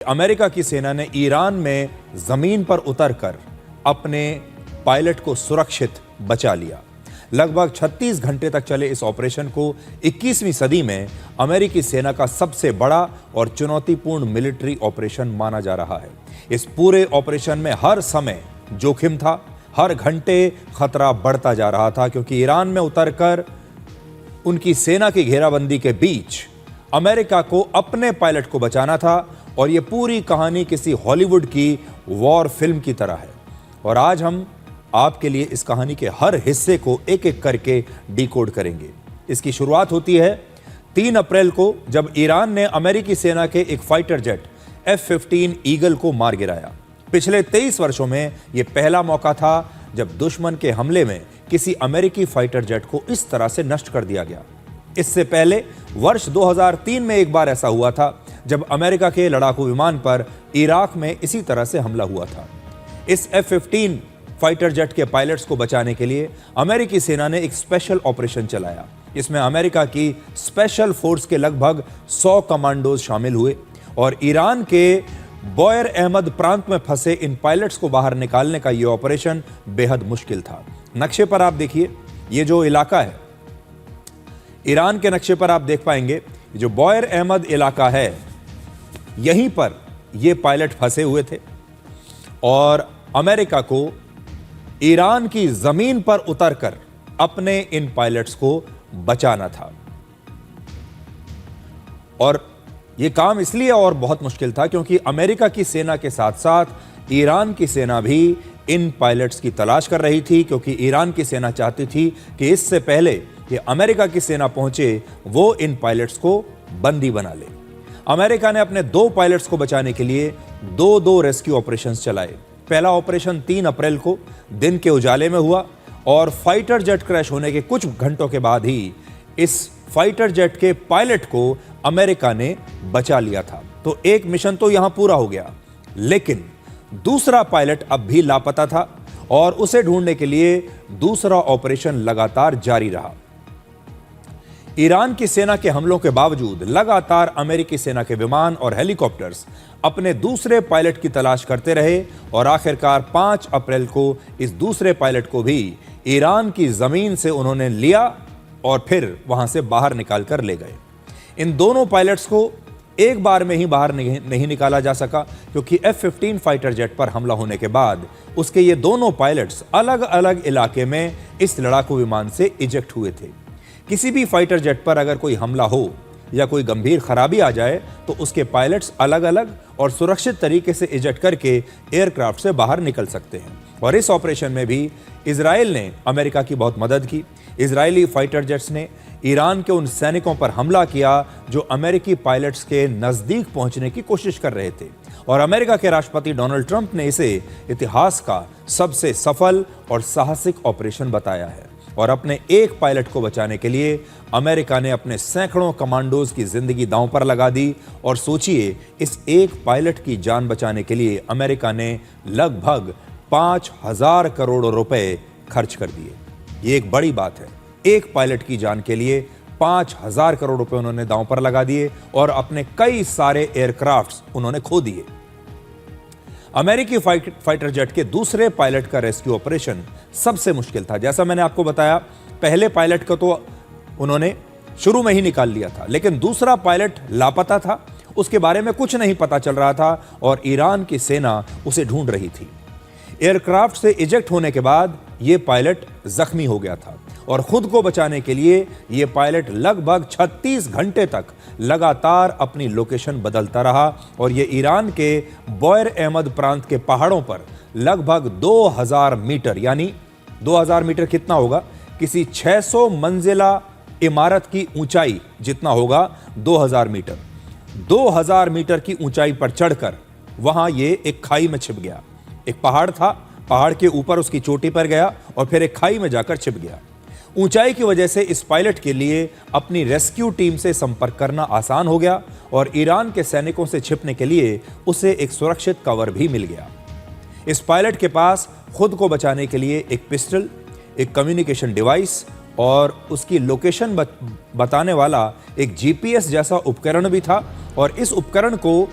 America की सेना ने ईरान में जमीन पर उतरकर अपने पायलट को सुरक्षित बचा लिया। लगभग 36 घंटे तक चले इस ऑपरेशन को 21वीं सदी में अमेरिकी सेना का सबसे बड़ा और चुनौतीपूर्ण मिलिट्री ऑपरेशन माना जा रहा है। इस पूरे ऑपरेशन में हर समय जोखिम था, हर घंटे खतरा बढ़ता जा रहा था, क्योंकि ईरान में उतरकर उनकी सेना की घेराबंदी के बीच अमेरिका को अपने पायलट को बचाना था। और यह पूरी कहानी किसी हॉलीवुड की वॉर फिल्म की तरह है। और आज हम आपके लिए इस कहानी के हर हिस्से को एक एक करके डिकोड करेंगे। इसकी शुरुआत होती है 3 अप्रैल को, जब ईरान ने अमेरिकी सेना के एक फाइटर जेट F-15 ईगल को मार गिराया। पिछले 23 वर्षों में यह पहला मौका था जब दुश्मन के हमले में किसी अमेरिकी फाइटर जेट को इस तरह से नष्ट कर दिया गया। इससे पहले वर्ष 2003 में एक बार ऐसा हुआ था, जब अमेरिका के लड़ाकू विमान पर इराक में इसी तरह से हमला हुआ था। इस F-15 फाइटर जेट के पायलट्स को बचाने के लिए अमेरिकी सेना ने एक स्पेशल ऑपरेशन चलाया। इसमें अमेरिका की स्पेशल फोर्स के लगभग 100 कमांडोज शामिल हुए और ईरान के बौएर अहमद प्रांत में फंसे इन पायलट्स को बाहर निकालने का यह ऑपरेशन बेहद मुश्किल था। नक्शे पर आप देखिए, ये जो इलाका है, ईरान के नक्शे पर आप देख पाएंगे जो बौएर अहमद इलाका है, यहीं पर ये पायलट फंसे हुए थे और अमेरिका को ईरान की जमीन पर उतरकर अपने इन पायलट्स को बचाना था। और यह काम इसलिए और बहुत मुश्किल था क्योंकि अमेरिका की सेना के साथ साथ ईरान की सेना भी इन पायलट्स की तलाश कर रही थी, क्योंकि ईरान की सेना चाहती थी कि इससे पहले कि अमेरिका की सेना पहुंचे वो इन पायलट्स को बंदी बना ले। अमेरिका ने अपने 2 पायलट्स को बचाने के लिए 2 रेस्क्यू ऑपरेशंस चलाए। पहला ऑपरेशन 3 अप्रैल को दिन के उजाले में हुआ और फाइटर जेट क्रैश होने के कुछ घंटों के बाद ही इस फाइटर जेट के पायलट को अमेरिका ने बचा लिया था। तो एक मिशन तो यहां पूरा हो गया, लेकिन दूसरा पायलट अब भी लापता था और उसे ढूंढने के लिए दूसरा ऑपरेशन लगातार जारी रहा। ईरान की सेना के हमलों के बावजूद लगातार अमेरिकी सेना के विमान और हेलीकॉप्टर्स अपने दूसरे पायलट की तलाश करते रहे और आखिरकार 5 अप्रैल को इस दूसरे पायलट को भी ईरान की जमीन से उन्होंने लिया और फिर वहां से बाहर निकाल कर ले गए। इन दोनों पायलट्स को एक बार में ही बाहर नहीं निकाला जा सका, क्योंकि F-15 फाइटर जेट पर हमला होने के बाद उसके ये दोनों पायलट्स अलग अलग इलाके में इस लड़ाकू विमान से इजेक्ट हुए थे। किसी भी फाइटर जेट पर अगर कोई हमला हो या कोई गंभीर खराबी आ जाए तो उसके पायलट्स अलग अलग और सुरक्षित तरीके से इजेक्ट करके एयरक्राफ्ट से बाहर निकल सकते हैं। और इस ऑपरेशन में भी इजराइल ने अमेरिका की बहुत मदद की। इजरायली फाइटर जेट्स ने ईरान के उन सैनिकों पर हमला किया जो अमेरिकी पायलट्स के नजदीक पहुंचने की कोशिश कर रहे थे। और अमेरिका के राष्ट्रपति डोनाल्ड ट्रंप ने इसे इतिहास का सबसे सफल और साहसिक ऑपरेशन बताया है। और अपने एक पायलट को बचाने के लिए अमेरिका ने अपने सैकड़ों कमांडोज की जिंदगी दांव पर लगा दी। और सोचिए, इस एक पायलट की जान बचाने के लिए अमेरिका ने लगभग 5,000 करोड़ रुपए खर्च कर दिए। ये एक बड़ी बात है। एक पायलट की जान के लिए 5,000 करोड़ रुपए उन्होंने दांव पर लगा दिए और अपने कई सारे एयरक्राफ्ट्स उन्होंने खो दिए। अमेरिकी फाइटर जेट के दूसरे पायलट का रेस्क्यू ऑपरेशन सबसे मुश्किल था। जैसा मैंने आपको बताया, पहले पायलट को तो उन्होंने शुरू में ही निकाल लिया था, लेकिन दूसरा पायलट लापता था, उसके बारे में कुछ नहीं पता चल रहा था और ईरान की सेना उसे ढूंढ रही थी। एयरक्राफ्ट से इजेक्ट होने के बाद यह पायलट जख्मी हो गया था और खुद को बचाने के लिए यह पायलट लगभग 36 घंटे तक लगातार अपनी लोकेशन बदलता रहा। और यह ईरान के बौएर अहमद प्रांत के पहाड़ों पर लगभग 2000 मीटर, यानी 2000 मीटर कितना होगा, किसी 600 मंजिला इमारत की ऊंचाई जितना होगा 2000 मीटर। 2000 मीटर की ऊंचाई पर चढ़कर वहां यह एक खाई में छिप गया। एक पहाड़ था, पहाड़ के ऊपर उसकी चोटी पर गया और फिर एक खाई में जाकर छिप गया। ऊंचाई की वजह से इस पायलट के लिए अपनी रेस्क्यू टीम से संपर्क करना आसान हो गया और ईरान के सैनिकों से छिपने के लिए उसे एक सुरक्षित कवर भी मिल गया। इस पायलट के पास खुद को बचाने के लिए एक पिस्टल, एक कम्युनिकेशन डिवाइस और उसकी लोकेशन बताने वाला एक जीपीएस जैसा उपकरण भी था। और इस उपकरण को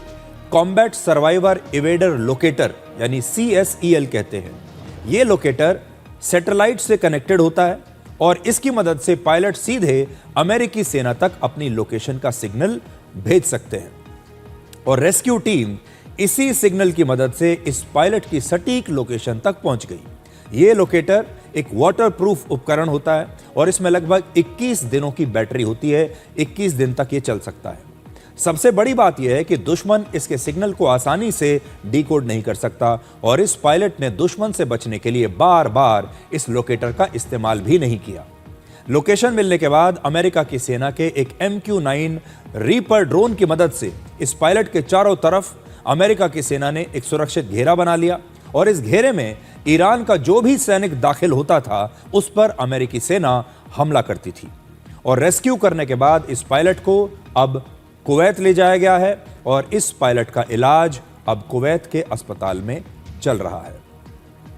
कॉम्बैट सर्वाइवर इवेडर लोकेटर यानी CSEL कहते हैं। यह लोकेटर सैटेलाइट से कनेक्टेड होता है और इसकी मदद से पायलट सीधे अमेरिकी सेना तक अपनी लोकेशन का सिग्नल भेज सकते हैं और रेस्क्यू टीम इसी सिग्नल की मदद से इस पायलट की सटीक लोकेशन तक पहुंच गई। यह लोकेटर एक वाटरप्रूफ उपकरण होता है और इसमें लगभग 21 दिनों की बैटरी होती है। 21 दिन तक यह चल सकता है। सबसे बड़ी बात यह है कि दुश्मन इसके सिग्नल को आसानी से डिकोड नहीं कर सकता और इस पायलट ने दुश्मन से बचने के लिए बार बार इस लोकेटर का इस्तेमाल भी नहीं किया। लोकेशन मिलने के बाद अमेरिका की सेना के एक MQ-9 रीपर ड्रोन की मदद से इस पायलट के चारों तरफ अमेरिका की सेना ने एक सुरक्षित घेरा बना लिया और इस घेरे में ईरान का जो भी सैनिक दाखिल होता था उस पर अमेरिकी सेना हमला करती थी और रेस्क्यू करने के बाद इस पायलट को अब कुवैत ले जाया गया है और इस पायलट का इलाज अब कुवैत के अस्पताल में चल रहा है।